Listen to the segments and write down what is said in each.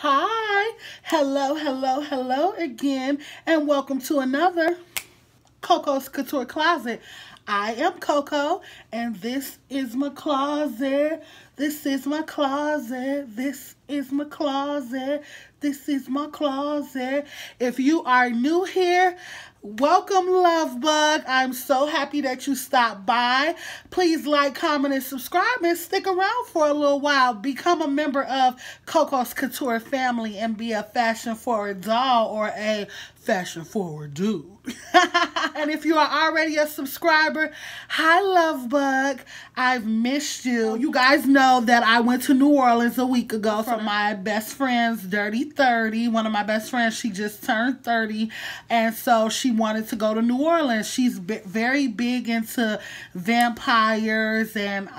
Hi, hello again, and welcome to another Coco's Couture Closet. I am Coco, and this is my closet. This is my closet. This is my closet. This is my closet. If you are new here, welcome, love bug. I'm so happy that you stopped by. Please like, comment, and subscribe, and stick around for a little while. Become a member of Coco's Couture family and be a fashion-forward doll or a fashion-forward dude. And if you are already a subscriber, hi, love bug. I've missed you. You guys know that I went to New Orleans a week ago for my best friend's Dirty 30. One of my best friends, she just turned 30, and so she wanted to go to New Orleans. She's very big into vampires and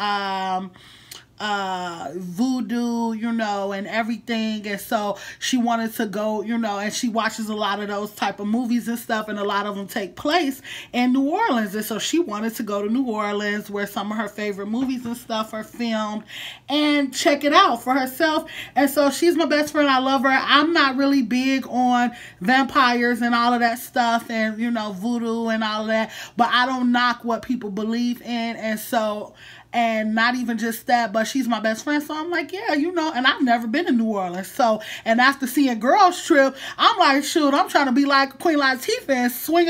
voodoo, you know, and everything, and so she wanted to go, you know, and she watches a lot of those type of movies and stuff, and a lot of them take place in New Orleans, and so she wanted to go to New Orleans where some of her favorite movies and stuff are filmed and check it out for herself. And so she's my best friend. I love her. I'm not really big on vampires and all of that stuff, and you know, voodoo and all of that, but I don't knock what people believe in. And so, and not even just that, but she's my best friend, so I'm like, yeah, you know, and I've never been to New Orleans, so, and after seeing Girls Trip, I'm like, shoot, I'm trying to be like Queen Latifah and swing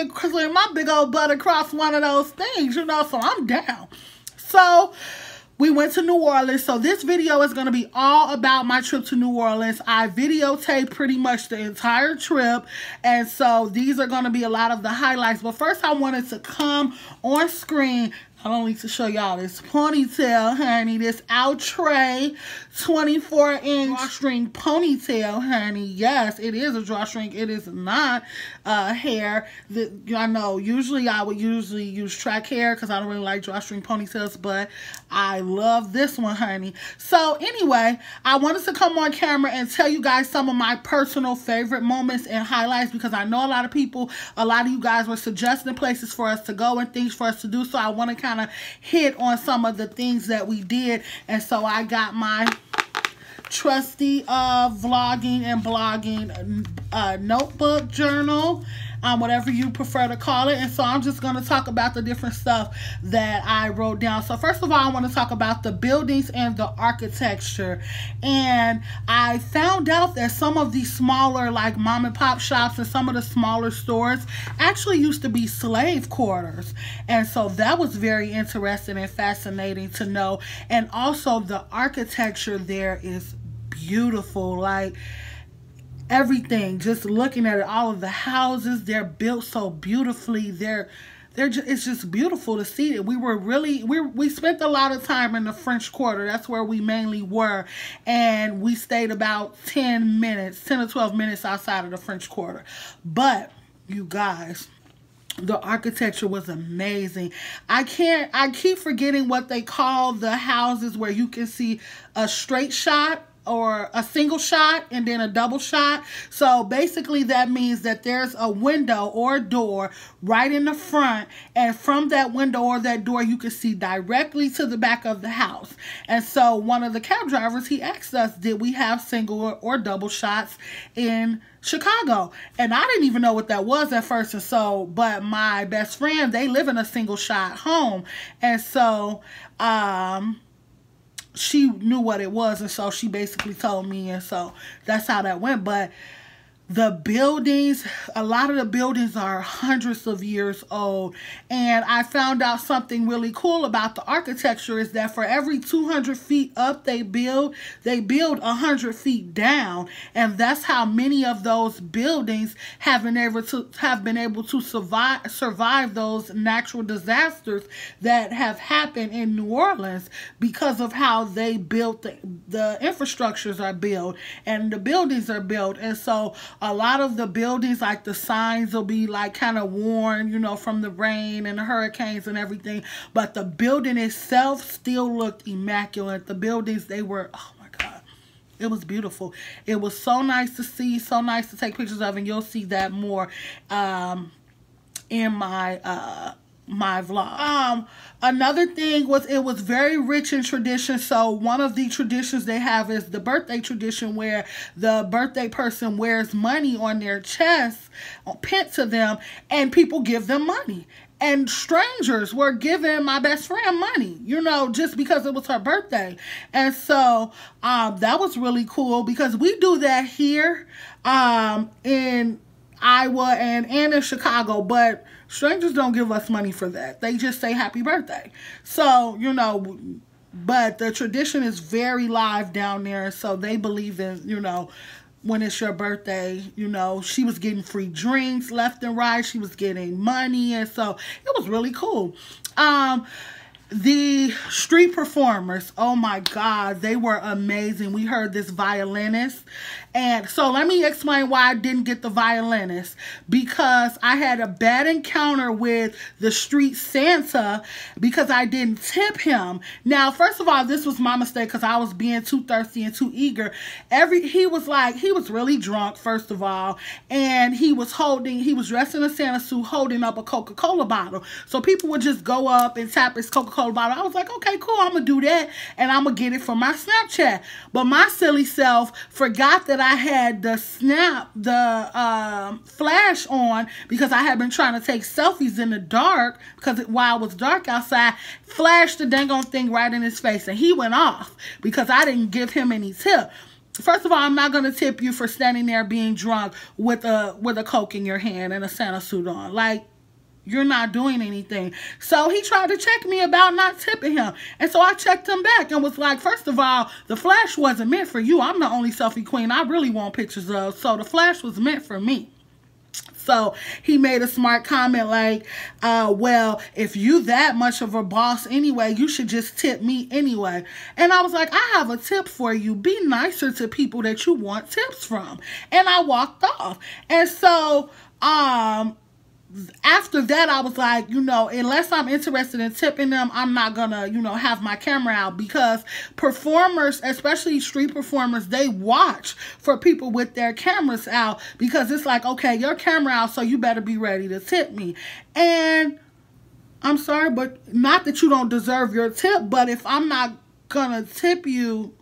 my big old butt across one of those things, you know, so I'm down. So we went to New Orleans, so this video is going to be all about my trip to New Orleans. I videotaped pretty much the entire trip, and so these are going to be a lot of the highlights. But first, I wanted to come on screen not only to show y'all this ponytail, honey, this outre 24-inch drawstring ponytail, honey. Yes, it is a drawstring. It is not hair. I know usually I would use track hair because I don't really like drawstring ponytails, but I love this one, honey. So anyway, I wanted to come on camera and tell you guys some of my personal favorite moments and highlights, because I know a lot of you guys were suggesting places for us to go and things for us to do, so I want to kind of hit on some of the things that we did. And so I got my trusty vlogging and blogging notebook, journal, whatever you prefer to call it. And so I'm just going to talk about the different stuff that I wrote down. So first of all, I want to talk about the buildings and the architecture. And I found out that some of these smaller, like mom and pop shops and some of the smaller stores actually used to be slave quarters. And so that was very interesting and fascinating to know. And also the architecture there is beautiful. Like, everything, just looking at it, all of the houses, they're built so beautifully. It's just beautiful to see it. We spent a lot of time in the French Quarter. That's where we mainly were, and we stayed about 10 or 12 minutes outside of the French Quarter. But you guys, the architecture was amazing. I keep forgetting what they call the houses where you can see a straight shot or a single shot and then a double shot. So basically that means that there's a window or a door right in the front, and from that window or that door you can see directly to the back of the house. And so one of the cab drivers, he asked us, did we have single or double shots in Chicago? And I didn't even know what that was at first. And so, but my best friend, they live in a single shot home, and so she knew what it was, and so she basically told me, and so that's how that went. But the buildings, a lot of the buildings are hundreds of years old. And I found out something really cool about the architecture is that for every 200 feet up they build 100 feet down. And that's how many of those buildings have been able to survive those natural disasters that have happened in New Orleans, because of how they built the infrastructures are built and the buildings are built. And so a lot of the buildings, like the signs will be like kind of worn, you know, from the rain and the hurricanes and everything. But the building itself still looked immaculate. The buildings, they were, oh my God, it was beautiful. It was so nice to see, so nice to take pictures of, and you'll see that more in my my vlog. Another thing was, it was very rich in tradition. So one of the traditions they have is the birthday tradition, where the birthday person wears money on their chest, pinned to them, and people give them money. And strangers were giving my best friend money, you know, just because it was her birthday. And so that was really cool, because we do that here in Iowa and in Chicago, but strangers don't give us money for that. They just say happy birthday. So, you know, but the tradition is very live down there. So they believe in, you know, when it's your birthday, you know, she was getting free drinks left and right. She was getting money. And so it was really cool. The street performers, oh my God, they were amazing. We heard this violinist. And so let me explain why I didn't get the violinist. Because I had a bad encounter with the street Santa because I didn't tip him. Now, first of all, this was my mistake because I was being too thirsty and too eager. He was really drunk, first of all. And he was dressed in a Santa suit holding up a Coca-Cola bottle. So people would just go up and tap his Coca-Cola bottle. I was like, okay, cool, I'm going to do that. And I'm going to get it for my Snapchat. But my silly self forgot that I had the flash on, because I had been trying to take selfies in the dark, because while it was dark outside, flashed the dang on thing right in his face, and he went off because I didn't give him any tip. First of all, I'm not going to tip you for standing there being drunk with a Coke in your hand and a Santa suit on. Like, you're not doing anything. So he tried to check me about not tipping him. And so I checked him back and was like, first of all, the flash wasn't meant for you. I'm the only selfie queen I really want pictures of. So the flash was meant for me. So he made a smart comment like, well, if you that much of a boss anyway, you should just tip me anyway. And I was like, I have a tip for you. Be nicer to people that you want tips from. And I walked off. And so, after that, I was like, you know, unless I'm interested in tipping them, I'm not gonna, you know, have my camera out, because performers, especially street performers, they watch for people with their cameras out, because it's like, okay, your camera out, so you better be ready to tip me. And I'm sorry, but not that you don't deserve your tip, but if I'm not gonna tip you,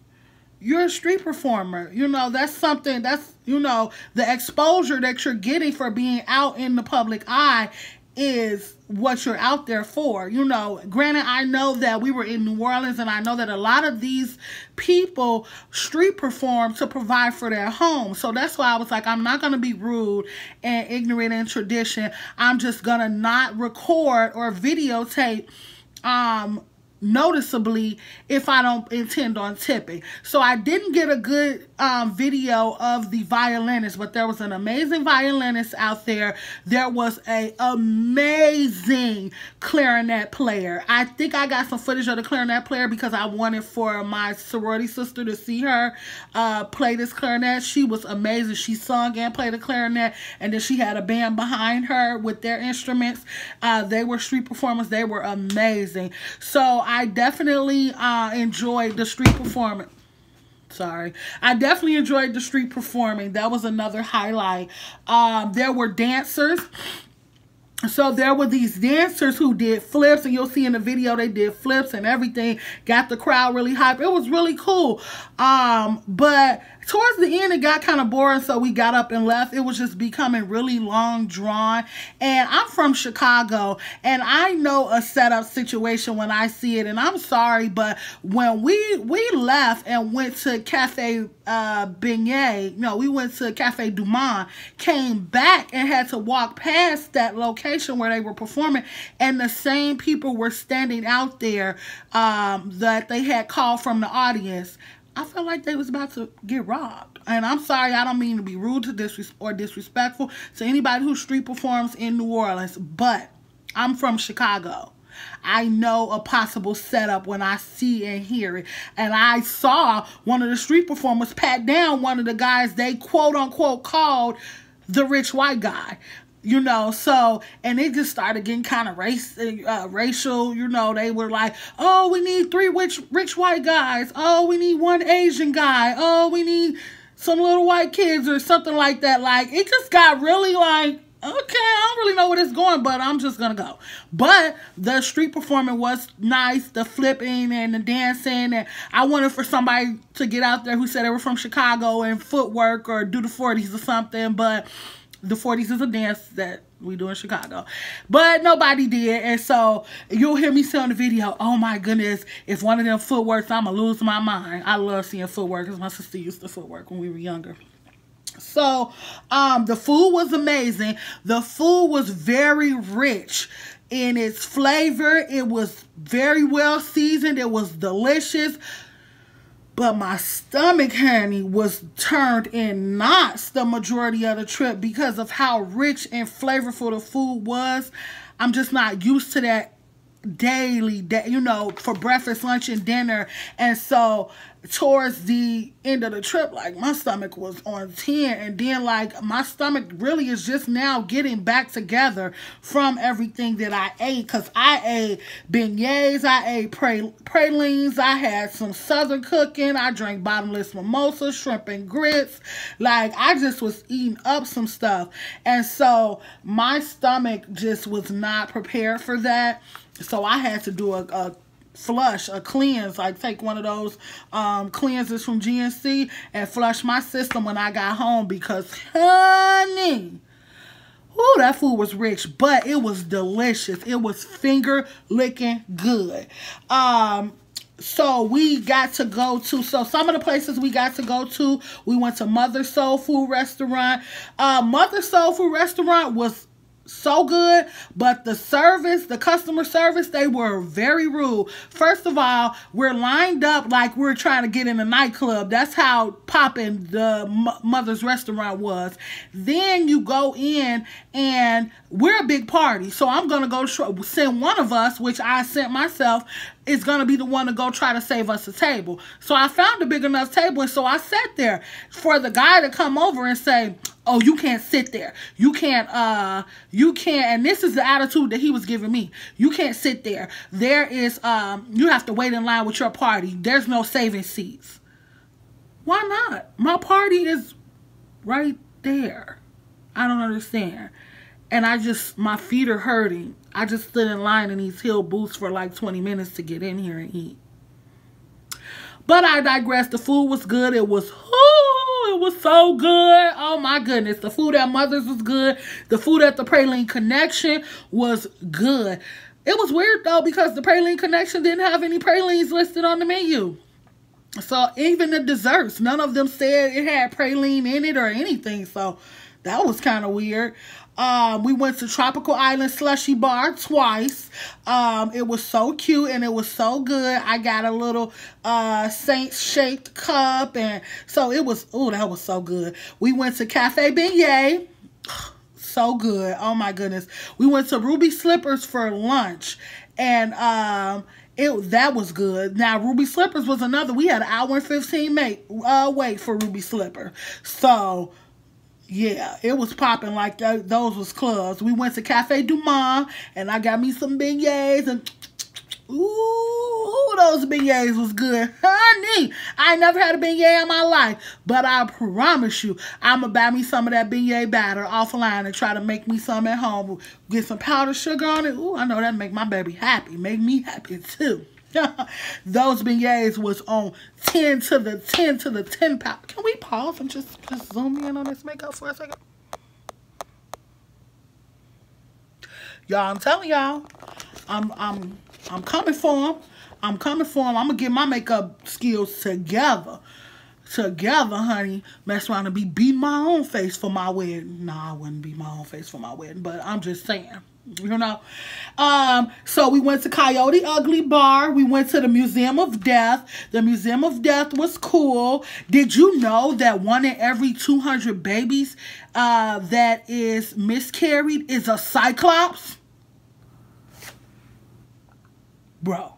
you're a street performer. You know, that's something, that's, you know, the exposure that you're getting for being out in the public eye is what you're out there for. You know, granted, I know that we were in New Orleans, and I know that a lot of these people street perform to provide for their home. So that's why I was like, I'm not going to be rude and ignorant in tradition. I'm just going to not record or videotape noticeably if I don't intend on tipping. So I didn't get a good video of the violinist, but there was an amazing violinist out there. There was a amazing clarinet player. I think I got some footage of the clarinet player because I wanted for my sorority sister to see her play this clarinet. She was amazing. She sung and played the clarinet, and then she had a band behind her with their instruments. They were street performers. They were amazing. So I definitely enjoyed the street performance. Sorry. I definitely enjoyed the street performing. That was another highlight. There were dancers. So there were these dancers who did flips, and you'll see in the video they did flips and everything. Got the crowd really hyped. It was really cool. But towards the end, it got kind of boring, so we got up and left. It was just becoming really long drawn. And I'm from Chicago, and I know a setup situation when I see it. And I'm sorry, but when we left and went to Cafe Beignet, no, we went to Cafe Du Monde, came back and had to walk past that location where they were performing, and the same people were standing out there that they had called from the audience. I felt like they was about to get robbed. And I'm sorry, I don't mean to be rude to disrespectful to anybody who street performs in New Orleans, but I'm from Chicago. I know a possible setup when I see and hear it. And I saw one of the street performers pat down one of the guys they quote-unquote called the rich white guy. You know, so, and it just started getting kind of racial, you know. They were like, oh, we need 3 rich white guys. Oh, we need 1 Asian guy. Oh, we need some little white kids or something like that. Like, it just got really, like, Okay, I don't really know where it's going, but I'm just gonna go. But the street performing was nice, the flipping and the dancing, and I wanted for somebody to get out there who said they were from Chicago and footwork or do the 40s or something, but the 40s is a dance that we do in Chicago. But nobody did, and so you'll hear me say on the video, oh my goodness, if one of them footworks, I'm gonna lose my mind. I love seeing footwork because my sister used to footwork when we were younger. So, the food was amazing. The food was very rich in its flavor. It was very well seasoned. It was delicious. But my stomach, honey, was turned in knots the majority of the trip because of how rich and flavorful the food was. I'm just not used to that daily, you know, for breakfast, lunch, and dinner. And so towards the end of the trip, like, my stomach was on 10, and then like my stomach really is just now getting back together from everything that I ate, because I ate beignets, I ate pralines, I had some southern cooking, I drank bottomless mimosa, shrimp and grits. Like, I just was eating up some stuff, and so my stomach just was not prepared for that. So I had to do a flush, a cleanse, like take one of those cleanses from GNC and flush my system when I got home, because honey, ooh, that food was rich, but it was delicious. It was finger licking good. So we got to go to, so some of the places we got to go to, we went to Mother Soul Food Restaurant. Mother Soul Food Restaurant was so good, but the service, the customer service, they were very rude. First of all, we're lined up like we're trying to get in a nightclub. That's how popping the Mother's restaurant was. Then you go in, and we're a big party, so I'm gonna go send one of us, which I sent myself, is going to be the one to go try to save us a table. So I found a big enough table, and so I sat there for the guy to come over and say, oh, you can't sit there. You can't, and this is the attitude that he was giving me. You can't sit there. There is, you have to wait in line with your party. There's no saving seats. Why not? My party is right there. I don't understand. And my feet are hurting. I just stood in line in these heel boots for like 20 minutes to get in here and eat. But I digress. The food was good. It was so good. Oh my goodness. The food at Mother's was good. The food at the Praline Connection was good. It was weird though, because the Praline Connection didn't have any pralines listed on the menu. So even the desserts, none of them said it had praline in it or anything. So that was kind of weird. We went to Tropical Island Slushy Bar twice. It was so cute and it was so good. I got a little Saint-shaped cup, and so it was, oh, that was so good. We went to Cafe Beignet. So good. Oh my goodness. We went to Ruby Slippers for lunch, and that was good. Now, Ruby Slippers was another. We had an hour and 15 wait for Ruby Slipper. So yeah, it was popping like those was clubs. We went to Cafe Du Monde, and I got me some beignets, and ooh, those beignets was good. Honey, I ain't never had a beignet in my life, but I promise you, I'm going to buy me some of that beignet batter offline and try to make me some at home. Get some powdered sugar on it. Ooh, I know that make my baby happy. Make me happy too. Those beignets was on 10 to the 10 pound. Can we pause and just zoom in on this makeup for a second? Y'all, I'm telling y'all, I'm coming for him. I'm coming for him. I'm gonna get my makeup skills together, honey. Mess around and be beating my own face for my wedding. Nah, I wouldn't beat my own face for my wedding, but I'm just saying. You know, so we went to Coyote Ugly Bar. We went to the Museum of Death. The Museum of Death was cool. Did you know that 1 in every 200 babies that is miscarried is a cyclops? Bro.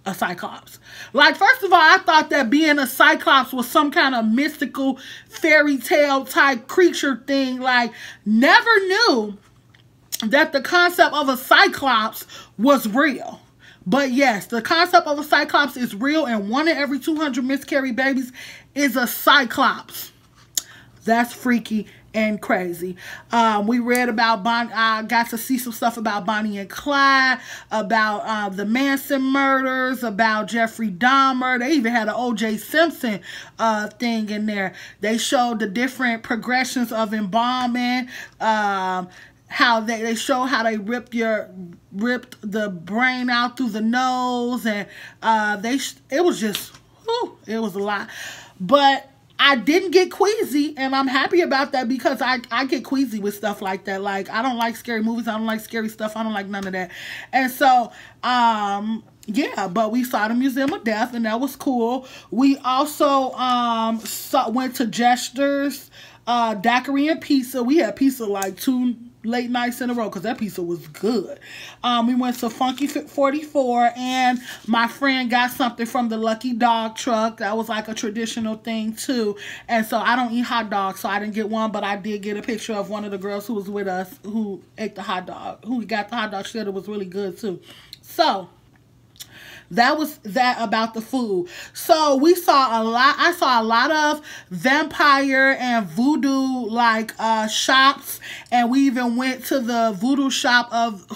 A cyclops. Like, first of all, I thought that being a cyclops was some kind of mystical fairy tale type creature thing. Like, never knew that the concept of a cyclops was real. But yes, the concept of a cyclops is real, and 1 in every 200 miscarried babies is a cyclops. That's freaky and crazy. We read about got to see some stuff about Bonnie and Clyde, about the Manson murders, about Jeffrey Dahmer. They even had an O.J. Simpson thing in there. They showed the different progressions of embalming, how they show how they ripped the brain out through the nose, and it was just, whew, it was a lot. But I didn't get queasy, and I'm happy about that, because I get queasy with stuff like that. Like, I don't like scary movies. I don't like scary stuff. I don't like none of that. And so, yeah, but we saw the Museum of Death, and that was cool. We also went to Jester's Daiquiri and Pizza. We had pizza like 2 late nights in a row, because that pizza was good. We went to Funky 44, and my friend got something from the Lucky Dog truck. That was like a traditional thing too. And so I don't eat hot dogs, so I didn't get one, but I did get a picture of one of the girls who was with us who ate the hot dog, who got the hot dog. She said it was really good too. So that was that about the food. So we saw a lot. I saw a lot of vampire and voodoo like shops, and we even went to the voodoo shop of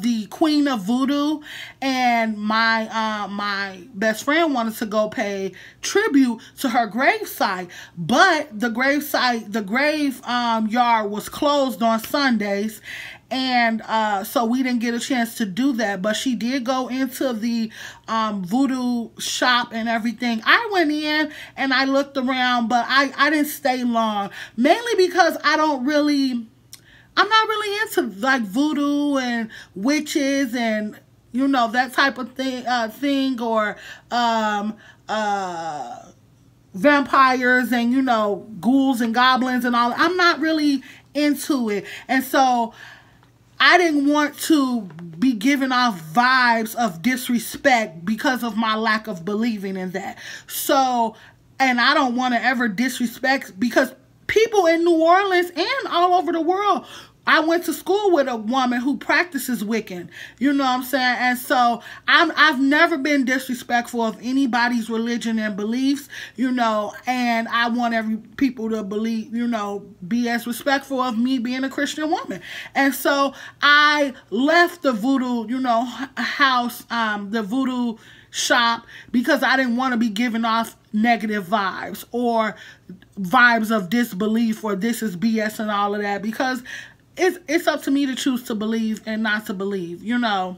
the Queen of Voodoo, and my best friend wanted to go pay tribute to her gravesite, but the grave yard was closed on Sundays. And so we didn't get a chance to do that, but she did go into the voodoo shop and everything. I went in and I looked around, but I didn't stay long, mainly because I'm not really into like voodoo and witches and, you know, that type of thing, or vampires and, you know, ghouls and goblins and all. I'm not really into it, and so I didn't want to be giving off vibes of disrespect because of my lack of believing in that. So, and I don't want to ever disrespect, because people in New Orleans and all over the world, I went to school with a woman who practices Wiccan, you know what I'm saying? And so I've never been disrespectful of anybody's religion and beliefs, you know, and I want people to believe, you know, be as respectful of me being a Christian woman. And so I left the voodoo, you know, house, the voodoo shop, because I didn't want to be giving off negative vibes or vibes of disbelief or this is BS and all of that, because it's up to me to choose to believe and not to believe, you know.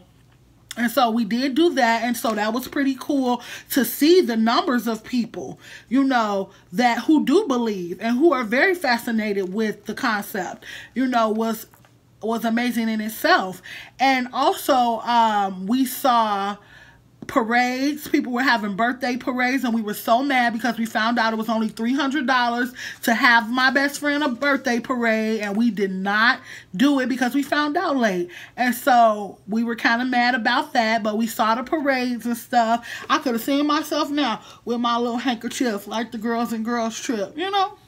And so we did do that, and so that was pretty cool to see the numbers of people, you know, who do believe and who are very fascinated with the concept, you know, was amazing in itself. And also we saw parades. People were having birthday parades, and we were so mad because we found out it was only $300 to have my best friend a birthday parade, and we did not do it because we found out late. And so we were kind of mad about that, but we saw the parades and stuff. I could have seen myself now with my little handkerchief like the girls in Girls Trip, you know.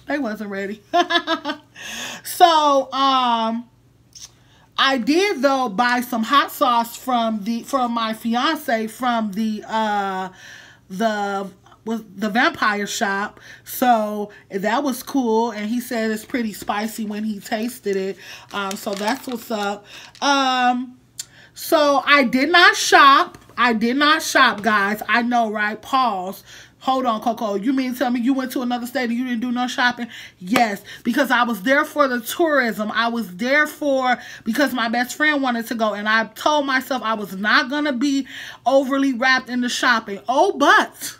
They wasn't ready. So I did though buy some hot sauce from my fiance from the vampire shop. So that was cool, and he said it's pretty spicy when he tasted it. So that's what's up. So I did not shop. Guys. I know, right? Pause. Hold on, Koko. You mean to tell me you went to another state and you didn't do no shopping? Yes, because I was there for the tourism. I was there because my best friend wanted to go. And I told myself I was not going to be overly wrapped into shopping. Oh, but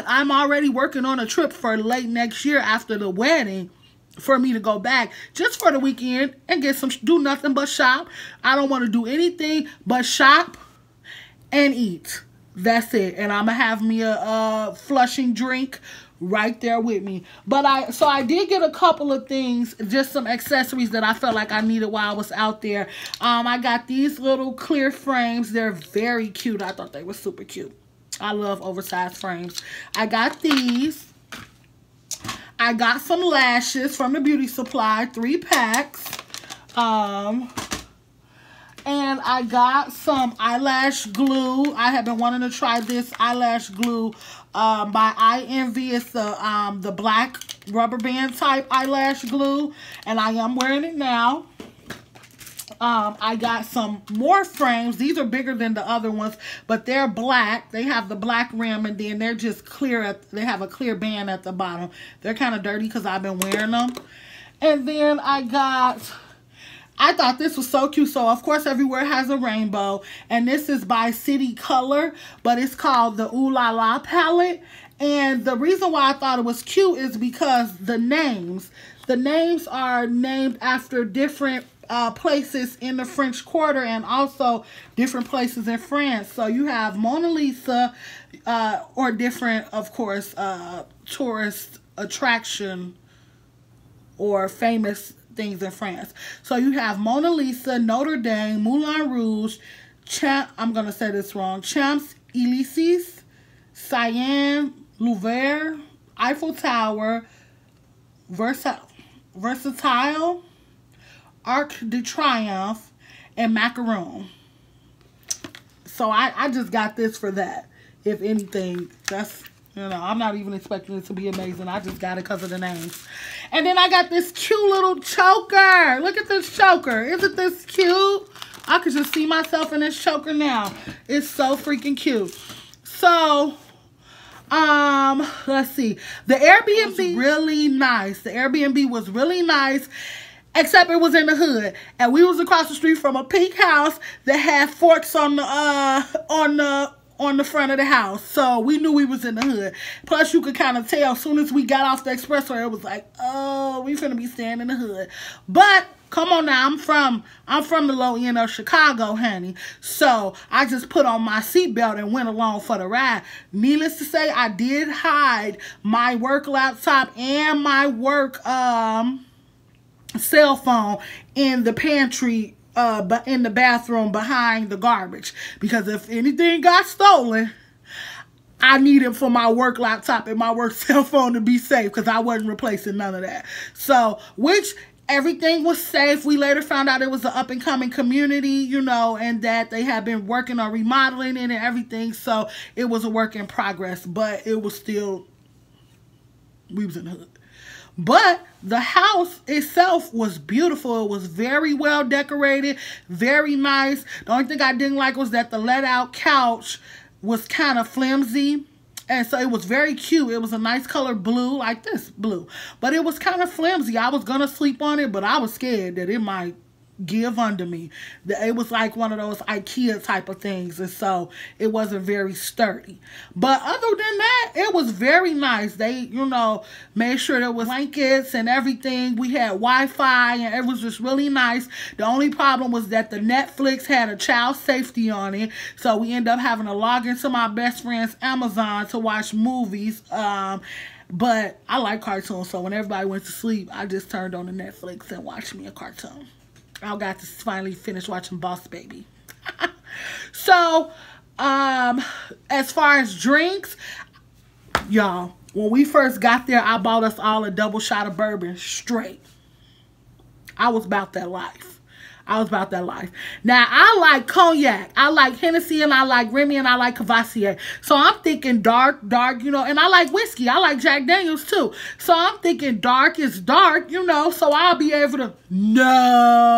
I'm already working on a trip for late next year after the wedding for me to go back just for the weekend and do nothing but shop. I don't want to do anything but shop and eat. That's it. And I'm going to have me a flushing drink right there with me. But I did get a couple of things, just some accessories that I felt like I needed while I was out there. I got these little clear frames. They're very cute. I thought they were super cute. I love oversized frames. I got these. I got some lashes from the beauty supply, 3 packs. And I got some eyelash glue. I have been wanting to try this eyelash glue by I Envy. It's the black rubber band type eyelash glue, and I am wearing it now. I got some more frames. These are bigger than the other ones, but they're black. They have the black rim, and then they're just clear. They have a clear band at the bottom. They're kind of dirty because I've been wearing them. And then I thought this was so cute. So, of course, everywhere has a rainbow. And this is by City Color, but it's called the Ooh La La palette. And the reason why I thought it was cute is because the names are named after different places in the French Quarter and also different places in France. So you have Mona Lisa or different, of course, tourist attraction or famous things in France. So you have Mona Lisa, Notre Dame, Moulin Rouge, I'm going to say this wrong, Champs-Élysées, Cyan, Louvre, Eiffel Tower, Versatile, Arc de Triomphe, and Macaron. So I just got this for that. If anything, that's, you know, I'm not even expecting it to be amazing. I just got it because of the names. And then I got this cute little choker. Look at this choker. Isn't this cute? I could just see myself in this choker now. It's so freaking cute. So, let's see. The Airbnb was really nice. The Airbnb was really nice. Except it was in the hood, and we was across the street from a pink house that had forks on the front of the house, so we knew we was in the hood. Plus, you could kind of tell as soon as we got off the expressway, it was like, oh, we finna be staying in the hood. But come on now, I'm from the low end of Chicago, honey. So I just put on my seatbelt and went along for the ride. Needless to say, I did hide my work laptop and my work cell phone in the pantry, but in the bathroom behind the garbage, because if anything got stolen, I needed for my work laptop and my work cell phone to be safe, because I wasn't replacing none of that. So, which everything was safe. We later found out it was an up and coming community, you know, and that they had been working on remodeling it and everything. So it was a work in progress, but it was still, we was in the hood. But the house itself was beautiful. It was very well decorated, very nice. The only thing I didn't like was that the let-out couch was kind of flimsy. And so it was very cute. It was a nice color blue, like this blue. But it was kind of flimsy. I was going to sleep on it, but I was scared that it might give under me. It was like one of those IKEA type of things, and so it wasn't very sturdy. But other than that, it was very nice. They, you know, made sure there was blankets and everything. We had Wi-Fi, and it was just really nice. The only problem was that the Netflix had a child safety on it, so we ended up having to log into my best friend's Amazon to watch movies. But I like cartoons, so when everybody went to sleep, I just turned on the Netflix and watched me a cartoon. I got to finally finish watching Boss Baby. So, as far as drinks, y'all, when we first got there, I bought us all a double shot of bourbon straight. I was about that life. I was about that life. Now, I like cognac. I like Hennessy, and I like Remy, and I like Cavassier. So I'm thinking dark, you know, and I like whiskey. I like Jack Daniels, too. So I'm thinking dark is dark, you know, so I'll be able to... No.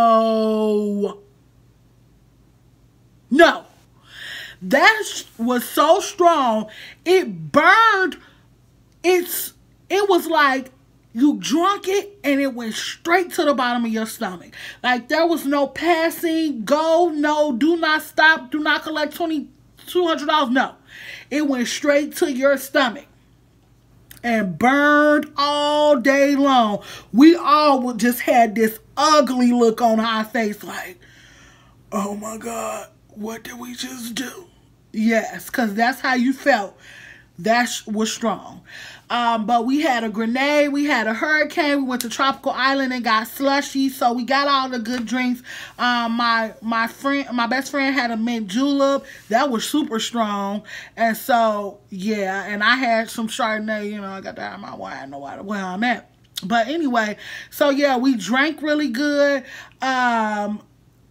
That was so strong. It burned. It was like... You drunk it, and it went straight to the bottom of your stomach. Like, there was no passing, go, no, do not stop, do not collect $200. No. It went straight to your stomach and burned all day long. We all just had this ugly look on our face like, oh my God, what did we just do? Yes, because that's how you felt. That was strong. But we had a grenade, we had a hurricane, we went to Tropical Island and got slushy, so we got all the good drinks. My best friend had a mint julep that was super strong, and so yeah, and I had some Chardonnay, you know, I got that in my wine, I know where I'm at. But anyway, so yeah, we drank really good.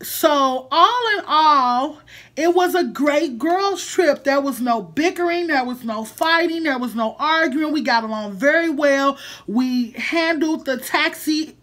So all in all, it was a great girls trip. There was no bickering, there was no fighting, there was no arguing. We got along very well. We handled the taxi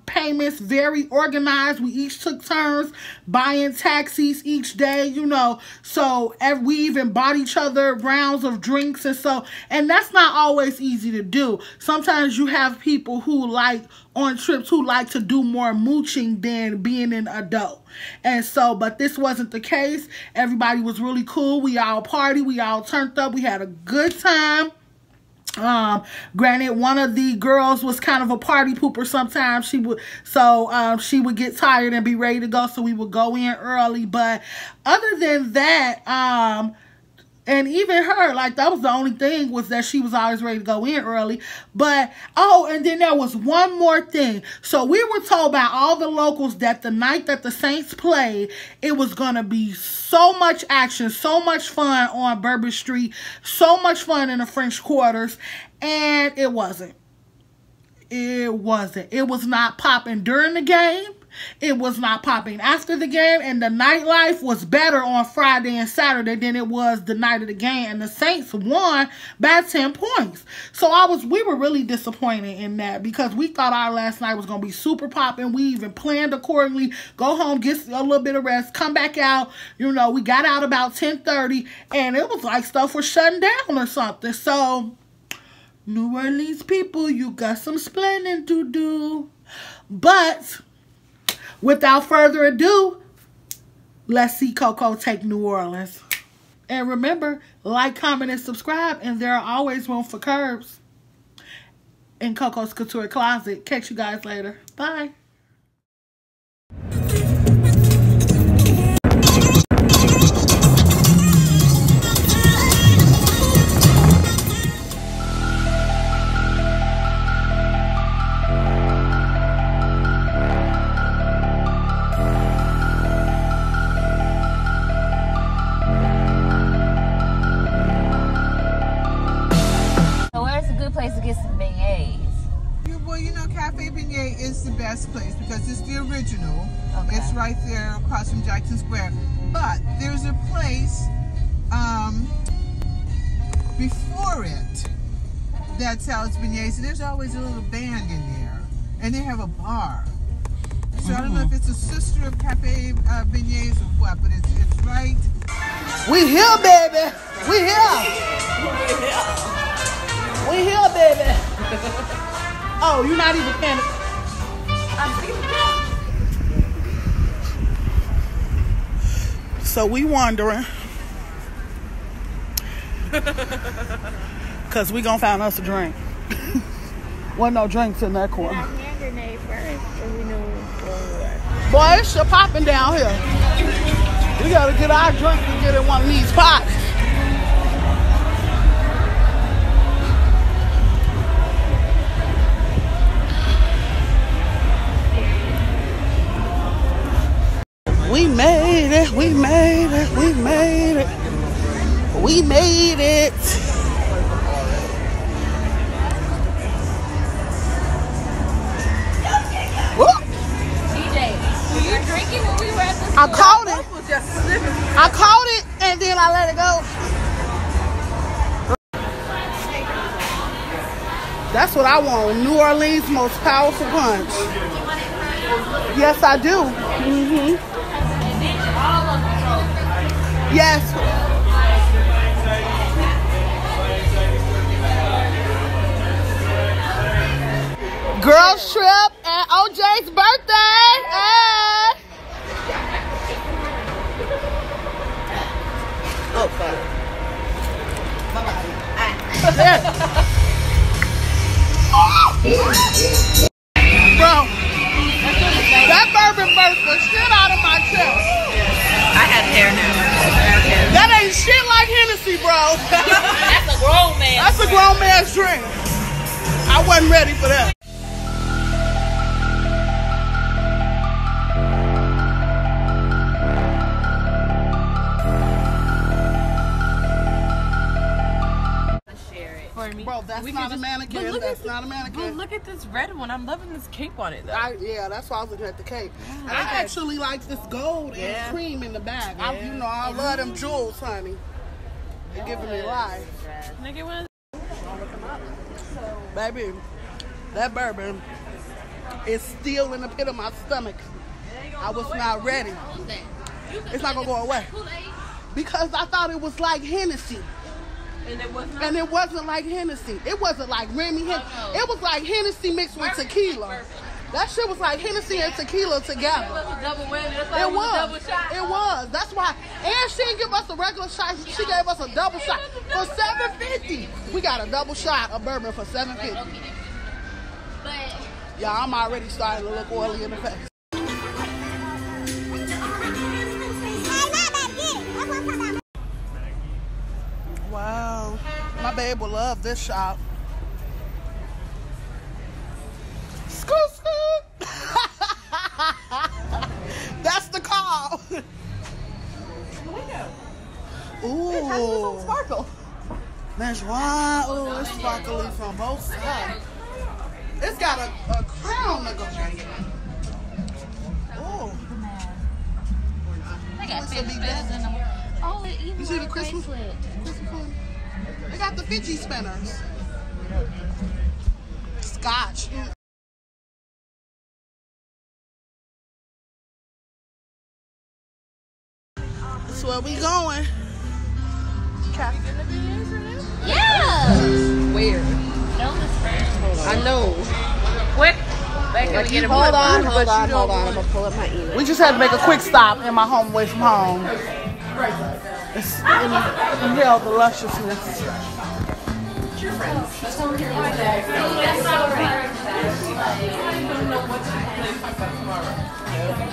payments very organized. We each took turns buying taxis each day, you know. So we even bought each other rounds of drinks and that's not always easy to do. Sometimes you have people who like on trips who like to do more mooching than being an adult. And so, but this wasn't the case. Everybody was really cool. We all partied. We all turned up. We had a good time. Granted, one of the girls was kind of a party pooper sometimes. She would get tired and be ready to go, so we would go in early. But other than that, and even her, like, that was the only thing, was that she was always ready to go in early. But, oh, and then there was one more thing. So we were told by all the locals that the night that the Saints played, it was going to be so much action, so much fun on Bourbon Street, so much fun in the French Quarters. And it wasn't. It wasn't. It was not popping during the game. It was not popping after the game, and the nightlife was better on Friday and Saturday than it was the night of the game, and the Saints won by 10 points. So we were really disappointed in that, because we thought our last night was going to be super popping. We even planned accordingly, go home, get a little bit of rest, come back out. You know, we got out about 10:30, and it was like stuff was shutting down or something. So, New Orleans people, you got some splaining to do. But without further ado, let's see Koko take New Orleans. And remember, like, comment, and subscribe. And there are always room for curves in Koko's Couture Closet. Catch you guys later. Bye. Place to get some beignets. Well, you know, Cafe Beignet is the best place because it's the original. Okay. It's right there across from Jackson Square. But there's a place before it that sells beignets, and there's always a little band in there, and they have a bar. So I don't know if it's a sister of Cafe Beignets or what, but it's right. We here, baby. We here. We here, baby. Oh, you're not even paying. So we wondering, cause we gonna find us a drink. Wasn't no drinks in that corner. Boy, it's shit popping down here. We gotta get our drink and get in one of these pots. We made it, we made it, we made it. We made it. Woo. DJ, were you drinking when we were at the store? I caught it. I caught it and then I let it go. That's what I want. New Orleans' most powerful punch. Yes, I do. Mm-hmm. Yes. Girls trip at OJ's birthday. Hey. Oh, fuck. Bye-bye. Bro, that bourbon burst the shit out of my chest. I have hair now. That ain't shit like Hennessy, bro. That's a grown man. That's a grown man's drink. I wasn't ready for that. Share it. For me. Bro, No, that's not a mannequin. That's not a mannequin. But look at this red one. I'm loving this cape on it, though. Yeah, that's why I was looking at the cape. Yeah. I actually like this gold and cream in the back. Yeah. You know, I love them jewels, honey. They're giving me life. Can I get one? Baby, that bourbon is still in the pit of my stomach. I was not ready. It's not going to go away. Because I thought it was like Hennessy. And it wasn't like Hennessy. It wasn't like Remy Hennessy. It was like Hennessy mixed with tequila. That shit was like Hennessy and tequila together. It was. It was. That's why. And she didn't give us a regular shot. She gave us a double shot for $7.50. We got a double shot of bourbon for $7.50. Yeah, I'm already starting to look oily in the face. Wow. My babe will love this shop. Scoot, scoot. That's the call. Ooh. Sparkle. That's why. Oh, it's sparkly from both sides. It's got a crown to go. Oh. They got fidget spinners in them. Oh, even you see the Christmas one? They got the fidget spinners. Scotch. That's where we going. Yeah. Where? I know. Quick. Hold on. I'm gonna pull up my email. We just had to make a quick stop in my home away from home. It's inhale the lusciousness.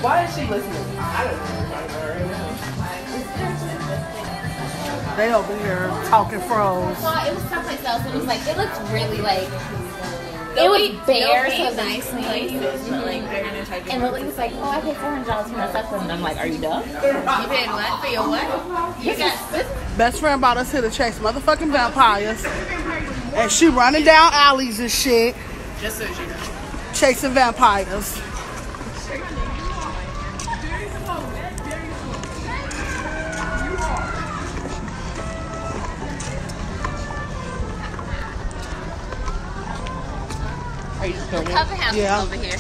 Why is she listening? I don't know. They over here talking froze. Well, it was someplace else. It was like, it looked really like, it was bare, so nice places, but like, and Lily was like, oh, I paid $400 for my stuff, and I'm like, are you dumb? You paid what? For your what? You got this. Best friend brought us here to chase motherfucking vampires. And she running down alleys and shit. Just so you know. Chasing vampires. Are you just filming? Cover house Yeah. is over here.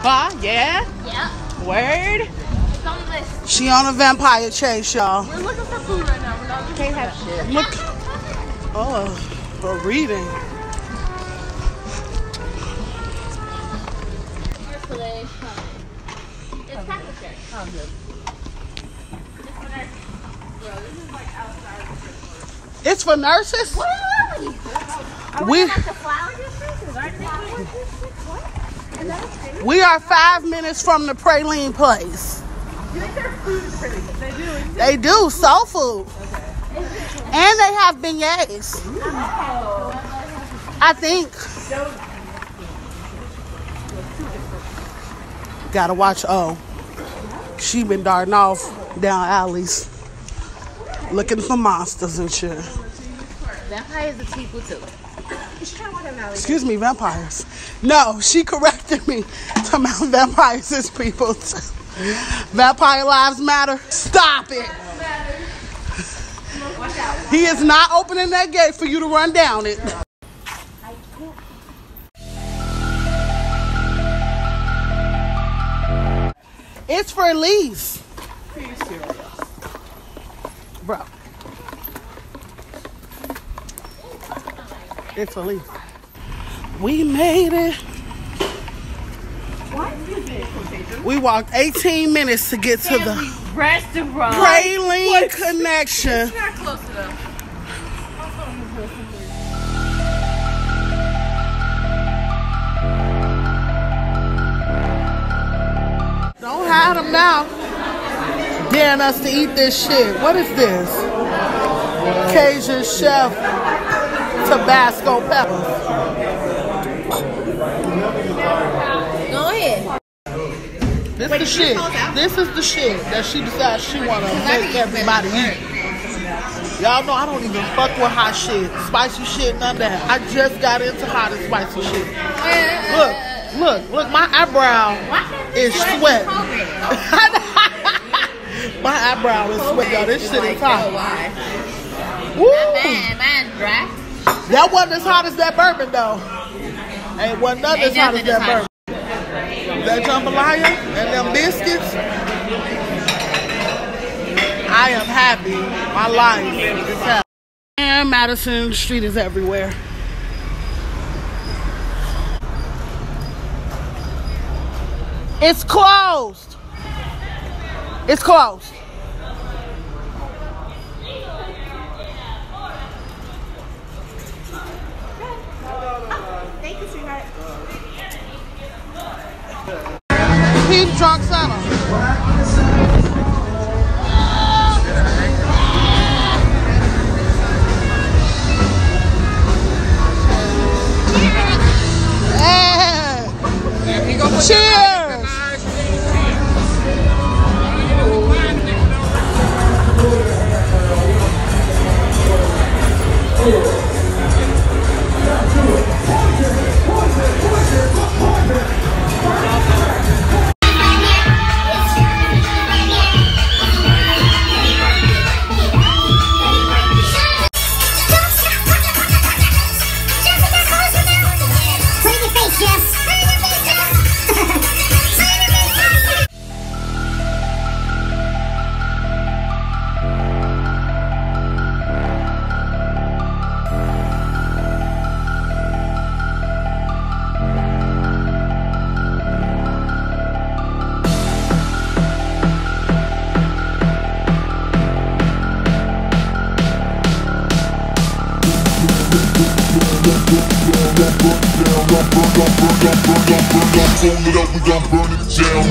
Huh? Yeah? Yeah. Word? It's on the list. She on a vampire chase, y'all. We're looking for food right now. We're not looking Can't have shit. Look. Oh, for reading. It's practice day. Oh, good. It's for nurses? What are we? Are We- we like the flower district? Is our what? We are 5 minutes from the praline place. You think their food is pretty? They do. They do, soul food. And they have beignets. I think. Gotta watch O. She been darting off down alleys. Looking for monsters and shit. Vampires are people too. Excuse me, vampires. No, she corrected me. Talking about vampires is people too. Vampire lives matter. Stop it. He is not opening that gate for you to run down it. It's for Elise. Bro. It's Elise. We made it. We walked 18 minutes to get to the Restaurant. Praline Connection. Not close enough. Don't hide them now. Daring us to eat this shit. What is this? Cajun Chef Tabasco pepper. Go ahead. This is the shit. This is the shit that she decides she want to make everybody eat. Y'all know I don't even fuck with hot shit, spicy shit, none of that. I just got into hot and spicy shit. Look, my eyebrow is sweat. My eyebrow is sweat, y'all. This shit is hot. Woo! Mine's dry. That wasn't as hot as that bourbon, though. Ain't wasn't nothing as hot as that bourbon. That jambalaya and them biscuits. I am happy. My life is happy. And Madison Street is everywhere. It's closed. It's closed. Thank you, sweetheart. Peep Trunk Center. Cheers! Hold it up, we gon' burn it down.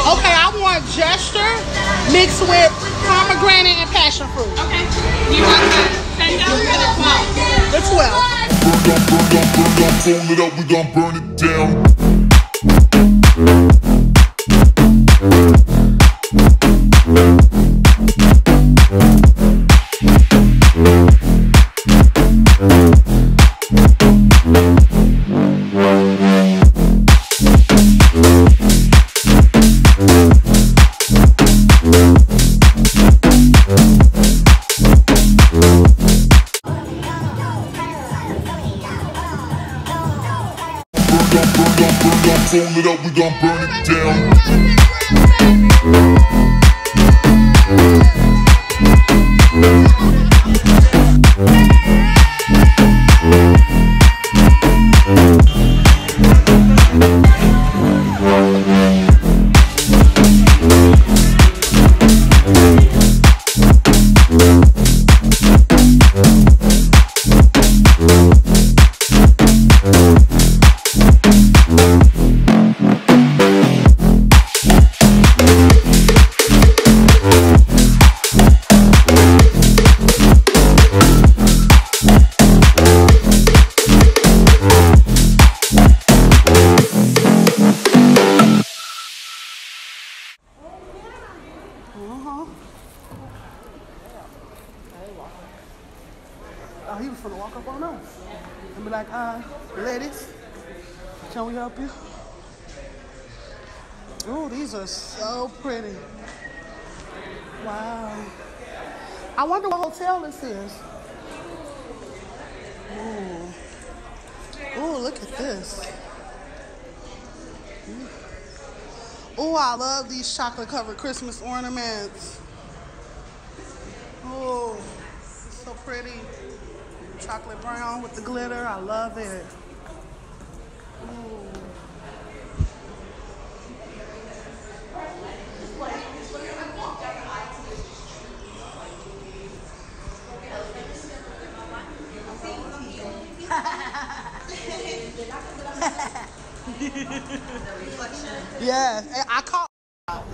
Okay, I want Gesture mixed with pomegranate and passion fruit. Okay. You want the $10 or the 12? The 12. Hold it up, we gon' burn it down. it up, we gon' burn it down. Oh, he was gonna walk up on us and be like, ladies, can we help you? Oh, these are so pretty. Wow. I wonder what hotel this is. Ooh. Ooh, look at this. Ooh, I love these chocolate covered Christmas ornaments. Ooh, it's so pretty. Chocolate brown with the glitter, I love it. Ooh. Yeah, I caught.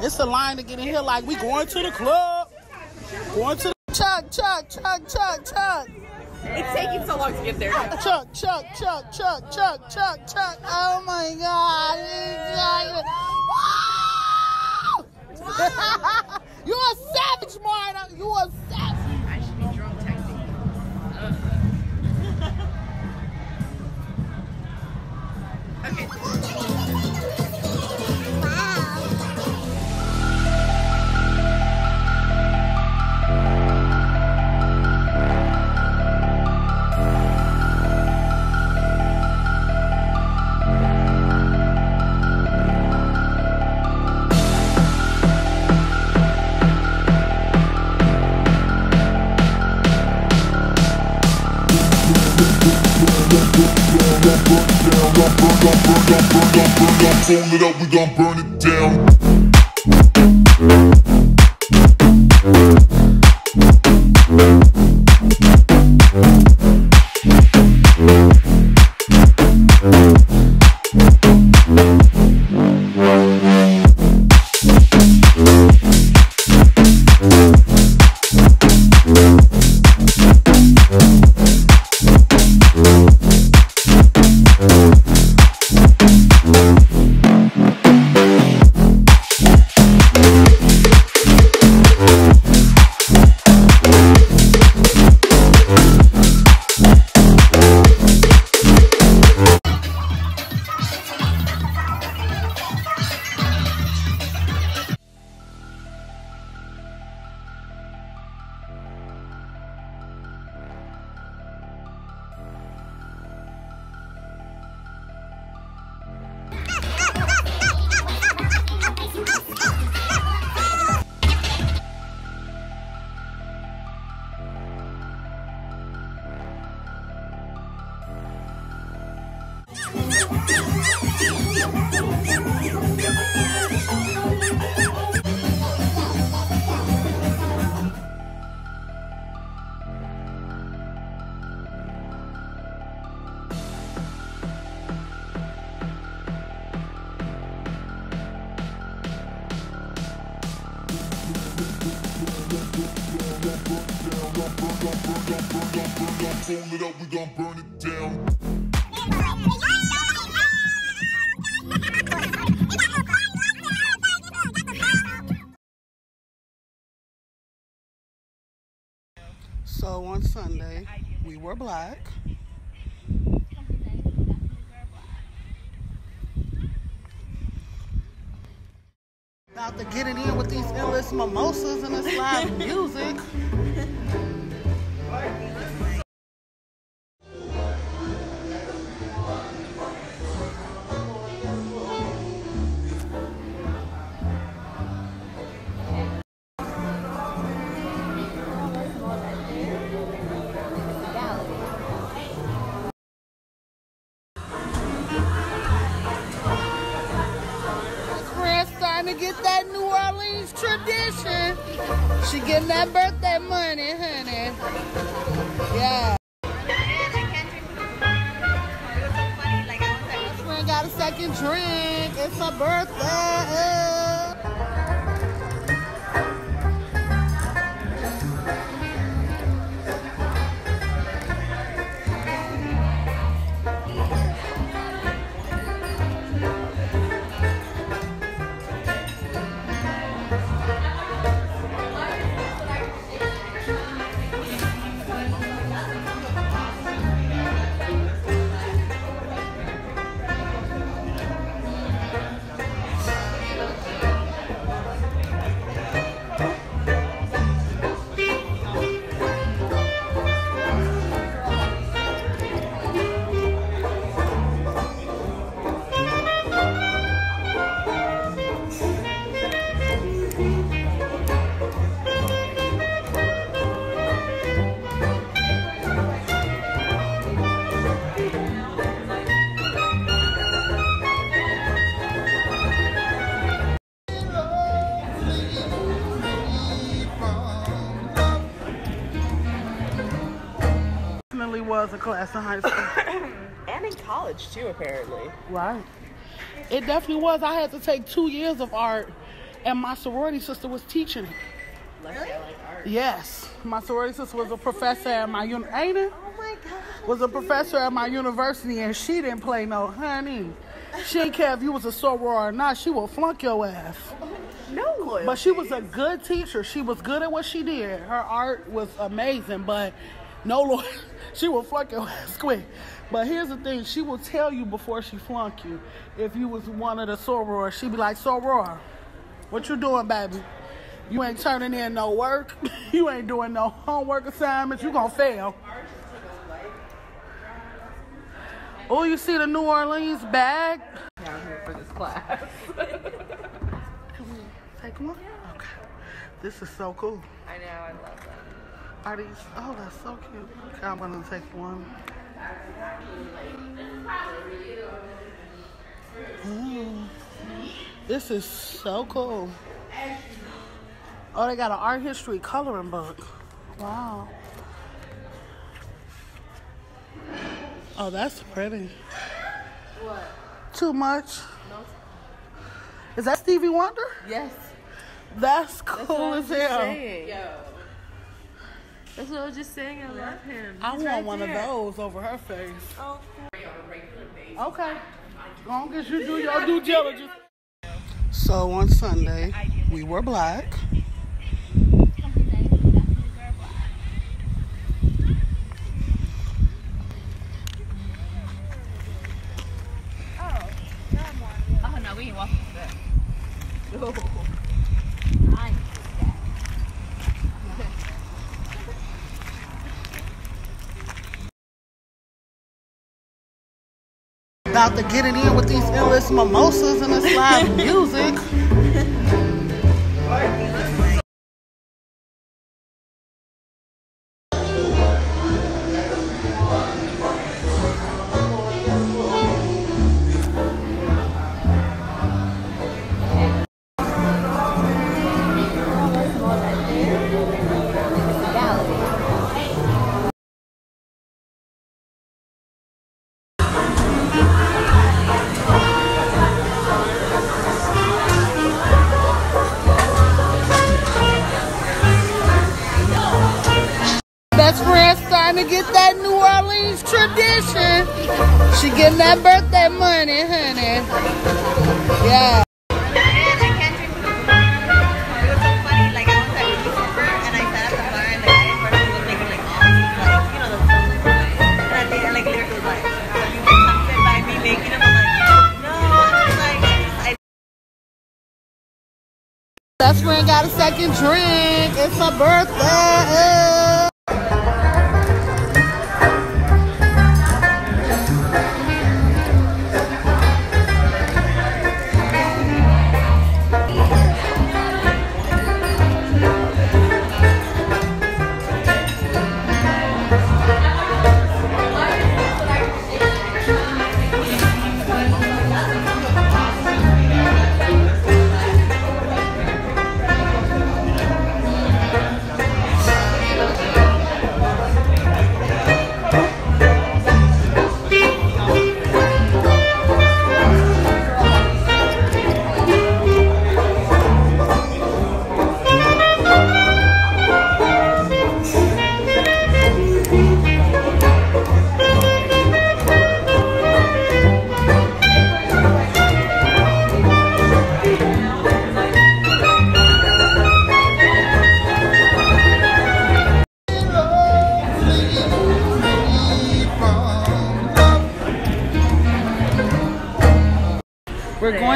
It's a line to get in here like we going to the club. Going to the chug. It's taking so long to get there. Chug. Oh my God. You're a savage, Marta. You a savage. I should be drunk texting. Okay. Fold it up, we gon' burn it down. Fold it up, we gon' burn it down. So on Sunday, we were black. About to get it in with these endless mimosas and this live music. tradition. She getting that birthday money, honey. Yeah. Friend got a second drink. It's her birthday. Was a class in high school. And in college too, apparently. Right. It definitely was. I had to take 2 years of art, and my sorority sister was teaching it. Luckily, I like art. Yes, my sorority sister was a professor at my was a professor at my university, and she didn't play no honey. She didn't care if you was a soror or not. She will flunk your ass. No loyalty. But she was a good teacher. She was good at what she did. Her art was amazing, but no loyalty. She will flunk your ass quick. But here's the thing. She will tell you before she flunk you. If you was one of the sorors, she'd be like, soror, what you doing, baby? You ain't turning in no work. You ain't doing no homework assignments. You gonna fail. Oh, you see the New Orleans bag? Down here for this class. Can we take one? Okay. This is so cool. I know, I love that. Are these? Oh, that's so cute. Okay, I'm gonna take one. This is so cool. Oh, they got an art history coloring book. Wow. Oh, that's pretty. What? Too much. No. Is that Stevie Wonder? Yes. That's cool as hell. Yo. That's what I was just saying. I love him. I want one of those over her face. Oh. Okay. As long as you do your due diligence. So on Sunday, we were black. Oh no, we ain't walking to that. About to get it in with these endless mimosas and this live music. Best friend starting to get that New Orleans tradition. She getting that birthday money, honey. Yeah. Best friend got a second drink. It's her birthday.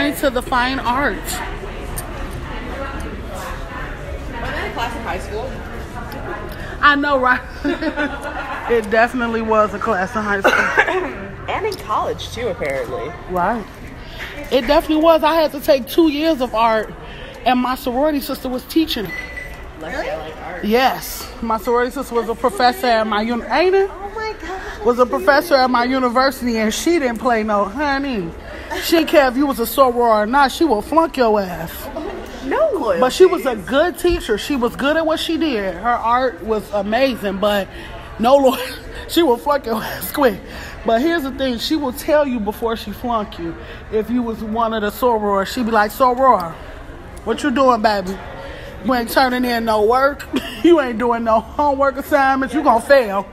going to the fine arts. Wasn't that a class in high school? I know, right? It definitely was a class in high school. And in college, too, apparently. Right. It definitely was. I had to take 2 years of art, and my sorority sister was teaching it. Lucky I like art. Yes. My sorority sister was a professor at my ain't it? Oh my God. Was a professor at my university, and she didn't play no honey. She didn't care if you was a soror or not. She will flunk your ass. No loyalty. But she was a good teacher. She was good at what she did. Her art was amazing, but no loyalty. She will flunk your ass quick. But here's the thing. She will tell you before she flunk you. If you was one of the soror, she'd be like, soror, what you doing, baby? You ain't turning in no work. You ain't doing no homework assignments. You gonna fail.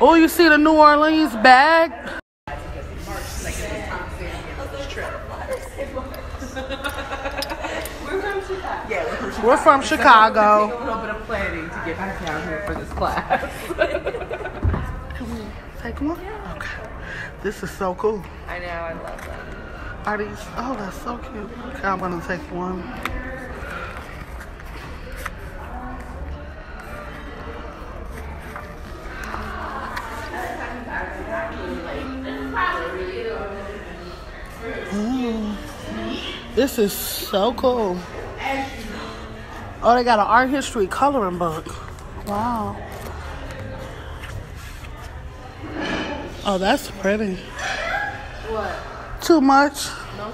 Oh, you see the New Orleans bag? We're from Chicago. Take a little bit of planning to get back down here for this class. Can we take one? Okay. This is so cool. I know, I love them. Are these? Oh, that's so cute. Okay, I'm gonna take one. This is so cool. Oh, they got an art history coloring book. Wow. Oh, that's pretty. What? Too much. No.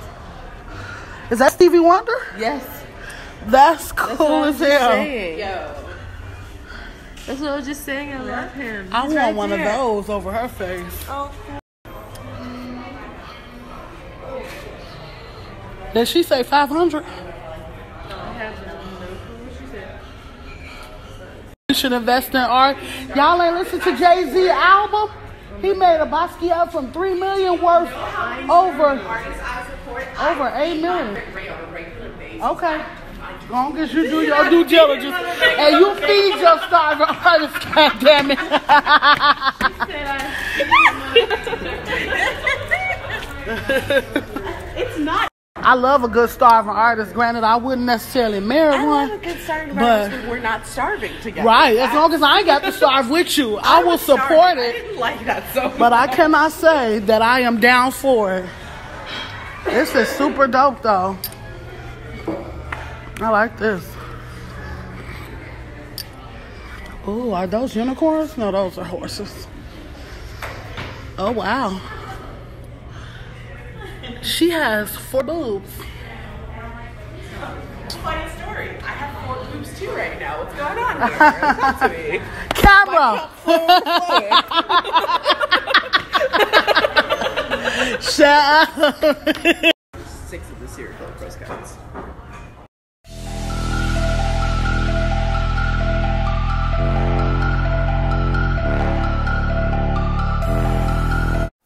Is that Stevie Wonder? Yes. That's cool as hell. Yo. That's what I was just saying. I love him. I want one of those over her face. Oh. Did she say 500? You should invest in art. Y'all ain't listen to Jay-Z album? He made a Basquiat from $3 million worth over $8 million. Okay. As long as you do your due diligence and you feed your starving artists, goddammit. It's not. I love a good starving artist. Granted, I wouldn't necessarily marry I one. love a good starving but artist when we're not starving together. right, as long as I ain't got to starve with you, I will support I it. didn't like that so much. But I cannot say that I am down for it. This is super dope, though. I like this. Ooh, are those unicorns? No, those are horses. Oh, wow. She has 4 boobs. Funny story. I have 4 boobs too right now. What's going on here? Talk to me. Camera! Shut up. 6 of the serial killer postcards.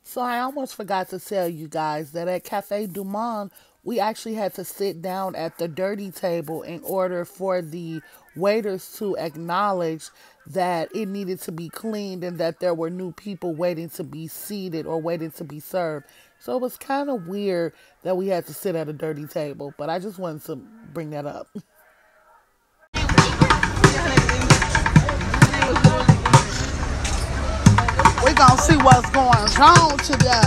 So I almost forgot to tell you guys that at Cafe Du Monde, we actually had to sit down at the dirty table in order for the waiters to acknowledge that it needed to be cleaned and that there were new people waiting to be seated or waiting to be served. So it was kind of weird that we had to sit at a dirty table, but I just wanted to bring that up. We're gonna see what's going on today.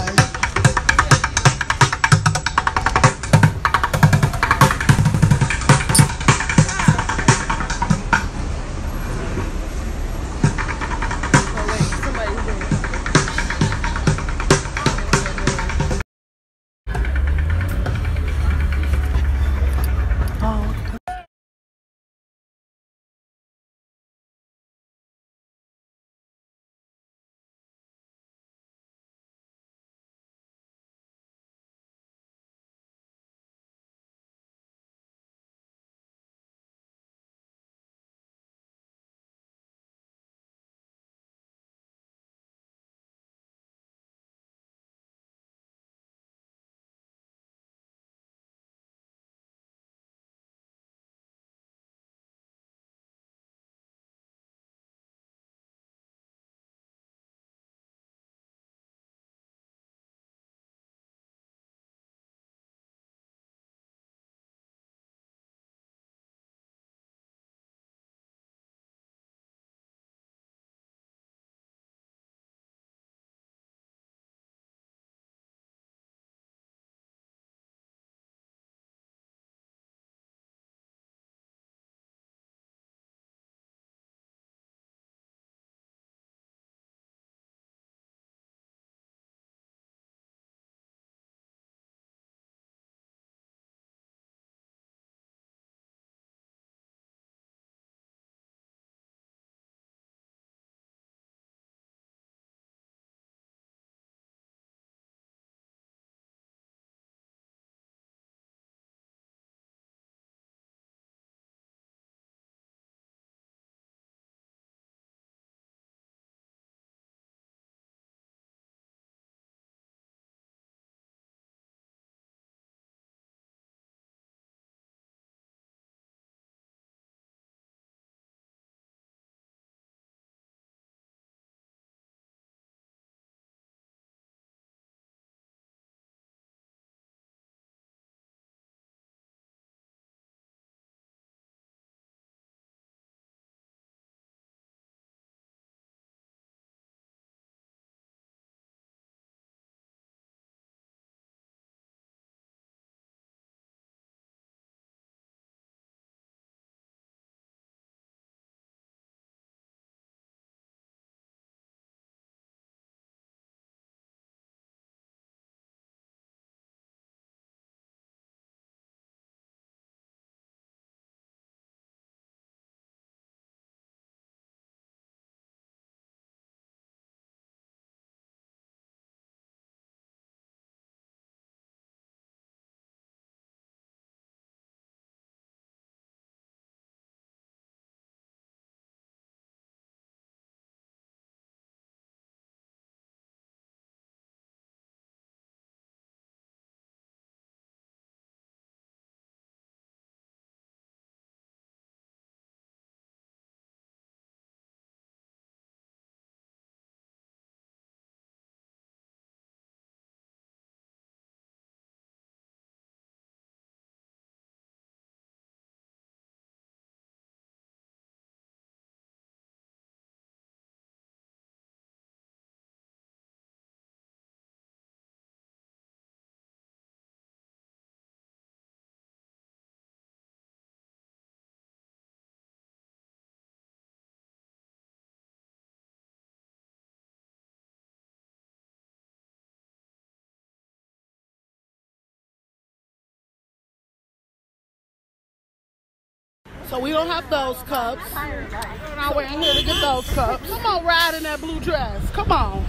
So we don't have those cups. Now we're in here to get those cups. Come on, ride in that blue dress. Come on.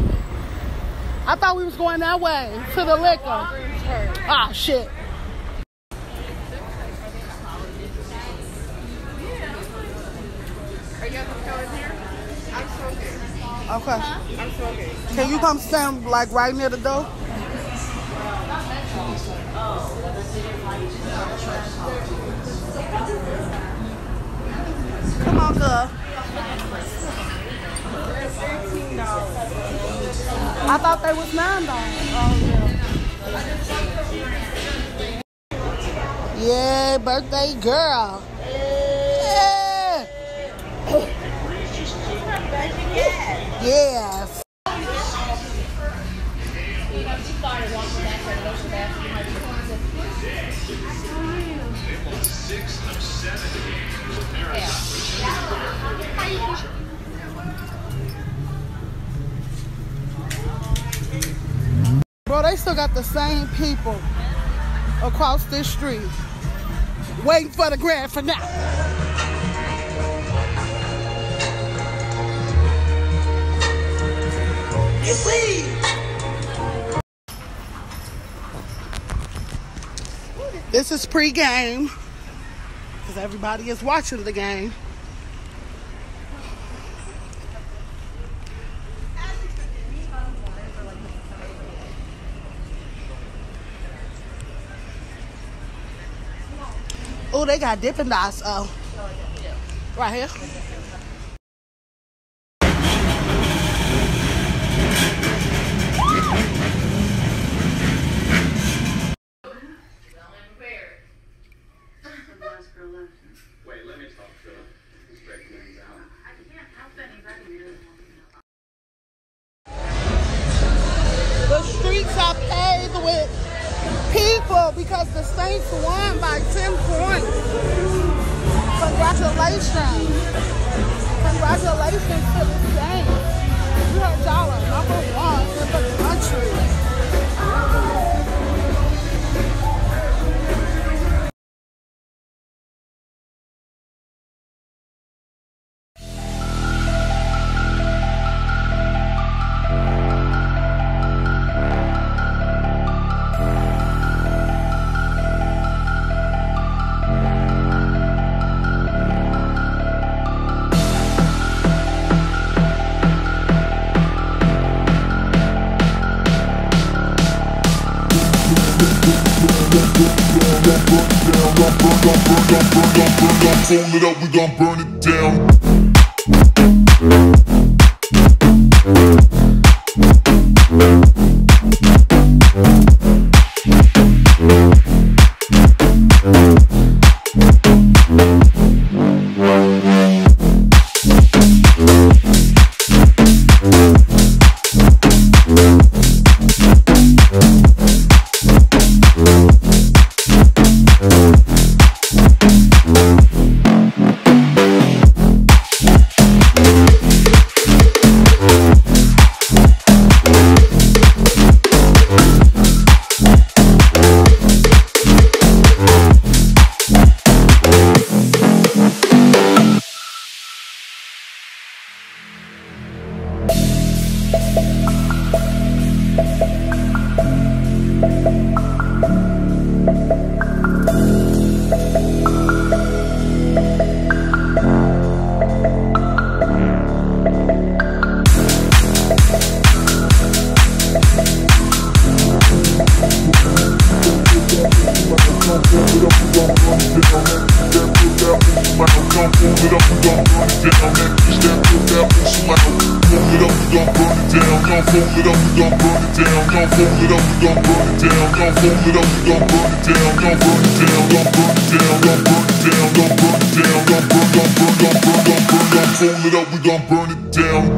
I thought we was going that way to the liquor. Ah, shit. Are you guys going in here? I'm smoking. Okay. I'm smoking. Can you come stand like right near the door? Come on, girl. I thought they was $9. Oh, yeah. Yeah, birthday girl. Yeah. Yes. Bro, they still got the same people across this street waiting for the grand finale. This is pre-game because everybody is watching the game. Oh, they got Dippin' Dots. Oh, right here. Wait, let me talk to him. He's breaking things out. I can't help anybody really. The streets are paved with people because the Saints won by 10 points. Congratulations. Congratulations to the Saints. You heard y'all are number 1 in the country. Fold it up, we gon' burn it down. Fold it up, we gon' burn it down.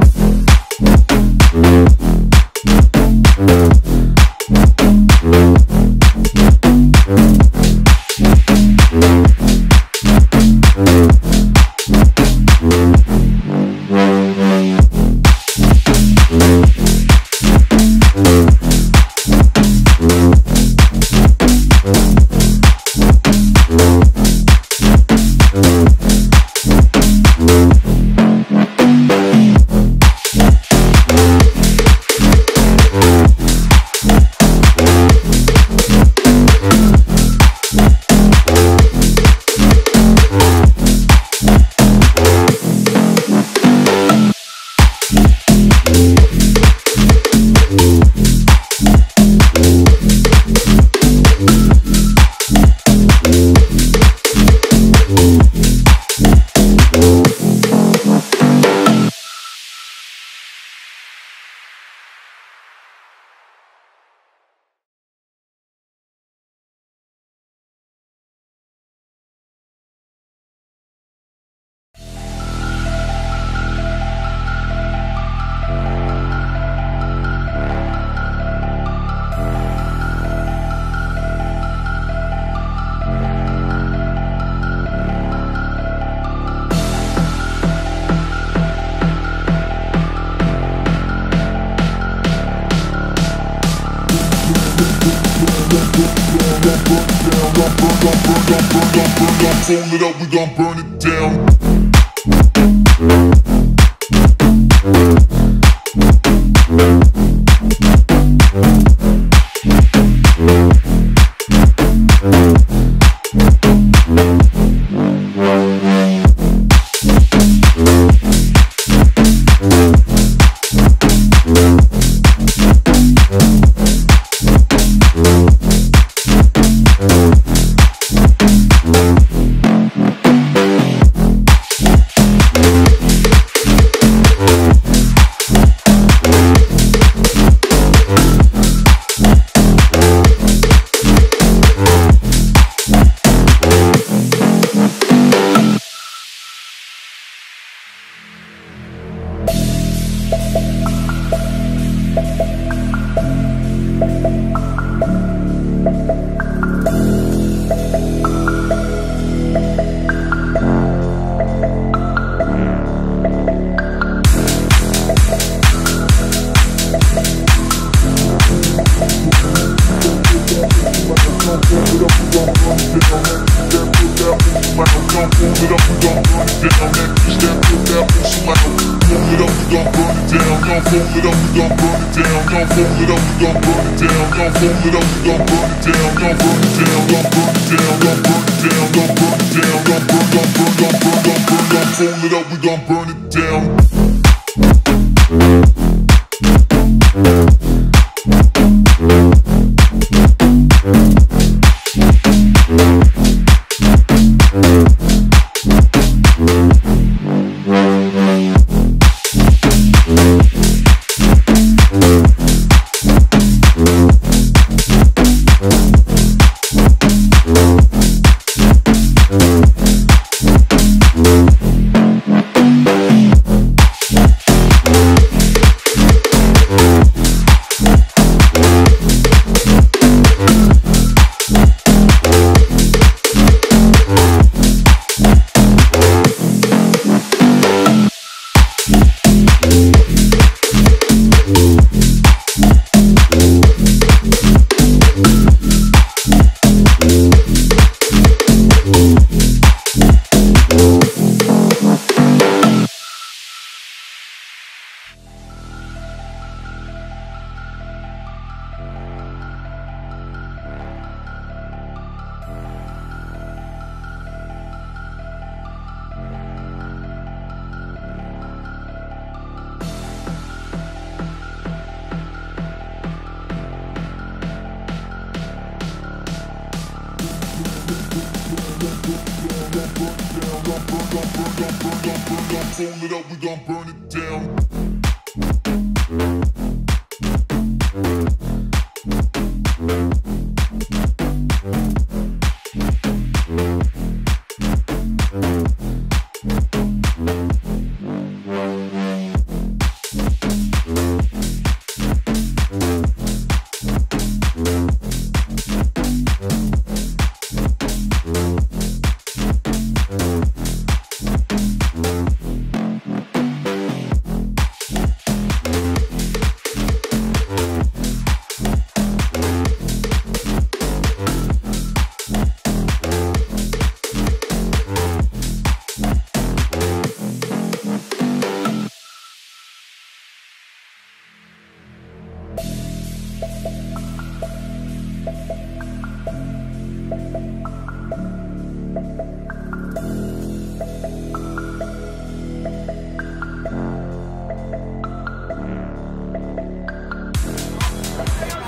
Fold it up, we gon' burn it down. Fold it up, we gon' burn it down. Fold it up, we gon' burn it down.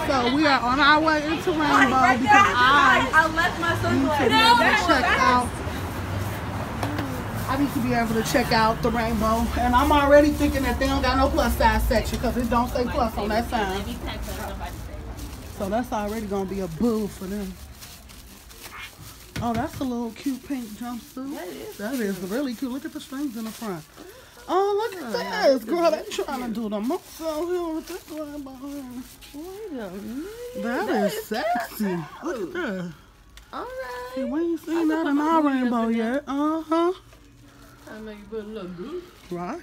So we are on our way into Rainbow because I left my son need to be able to check out. I need to be able to check out the Rainbow, and I'm already thinking that they don't got no plus size section because it don't say plus on that sign. So that's already gonna be a boo for them. Oh, that's a little cute pink jumpsuit. That is really cute. Look at the strings in the front. Oh, look at this. Girl, they trying to do the most out here with this Rainbow. Wait a minute. That is sexy. Look at that. Alright. See, we ain't seen that in our Rainbow yet. Uh-huh. I know you better look good. Right.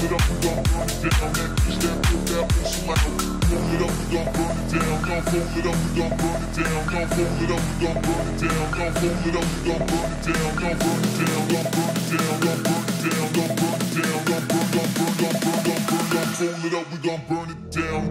it up, we gon' burn it down. That bitch that put that pussy loud. Fold it up, we gon' burn it down. Don't fold it up, we gon' burn it down. Don't fold it up, we gon' burn it down. Don't fold it up, we gon' burn it down. Don't burn it down, don't burn it down, don't burn it down, don't burn it down, don't burn, don't burn, don't burn, don't burn, don't fold it up, we gon' burn it down.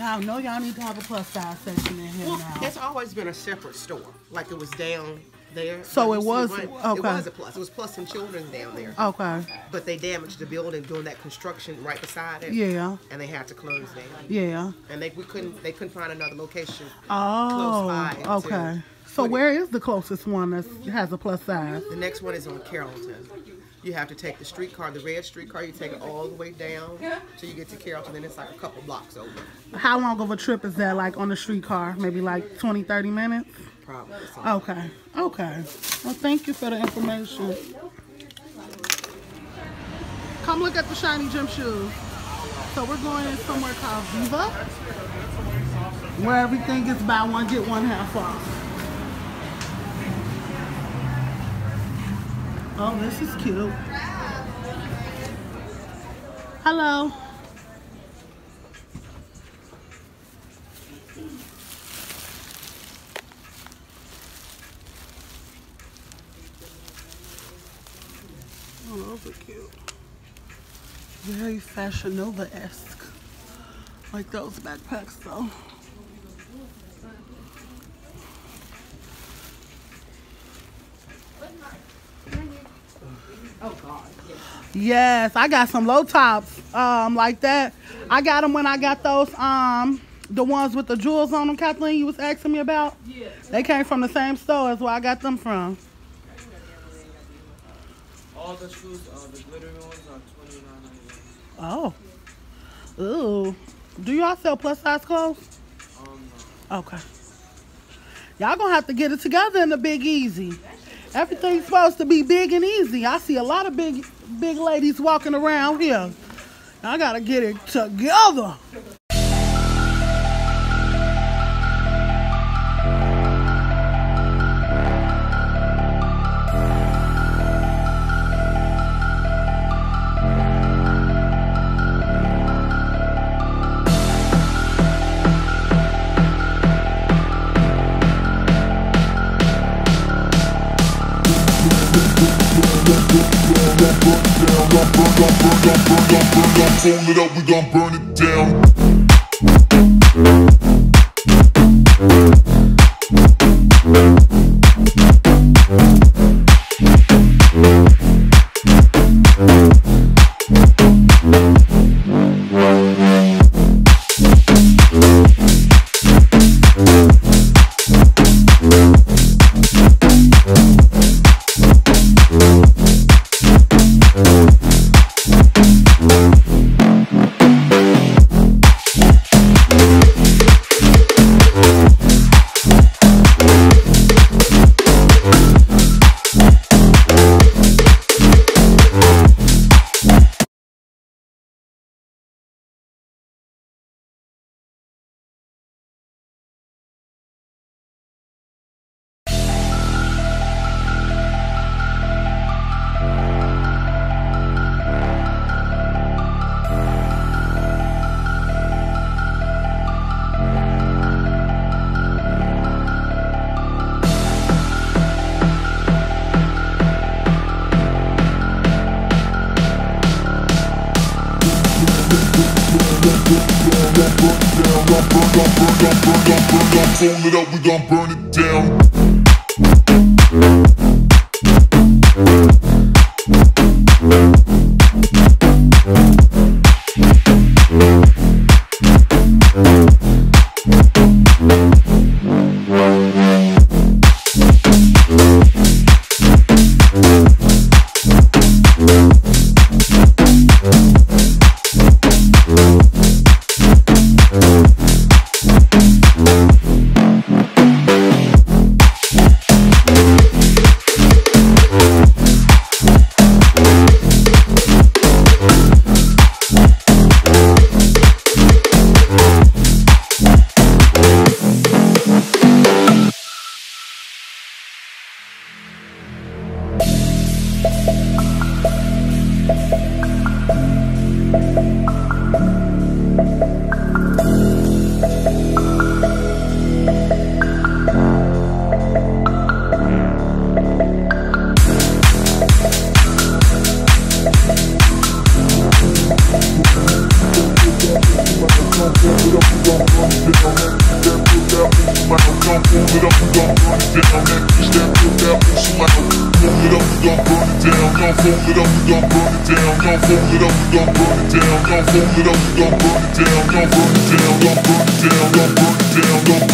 I know y'all need to have a plus size section in here now. It's always been a separate store. Like it was down there. So it was, okay. okay. It was a plus. It was Plus and Children's down there. Okay. But they damaged the building doing that construction right beside it. Yeah. And they had to close down. Yeah. And they couldn't find another location. Oh. Close by Okay. So where is the closest one that has a plus size? The next one is on Carrollton. You have to take the streetcar, the red streetcar, you take it all the way down till you get to Carrollton, and it's like a couple blocks over. How long of a trip is that, like, on the streetcar? Maybe like 20, 30 minutes? Probably. Okay. Okay. Well, thank you for the information. Come look at the shiny gym shoes. So we're going in somewhere called Viva, where everything is buy one, get one half off. Oh, this is cute. Hello. Oh, those are cute. Very Fashion Nova-esque. Like those backpacks, though. Oh God. Yes, I got some low tops like that. I got them when I got those the ones with the jewels on them, Kathleen, you was asking me about. Yeah. They came from the same store as where I got them from. All the shoes, the glitter ones are $29.99. Oh. Ooh. Do y'all sell plus size clothes? No. Okay. Y'all gonna have to get it together in the Big Easy. Everything's supposed to be big and easy. I see a lot of big ladies walking around here. I gotta get it together. Fold it up, we gon' burn it down. Fold it up, we gon' burn it down. Don't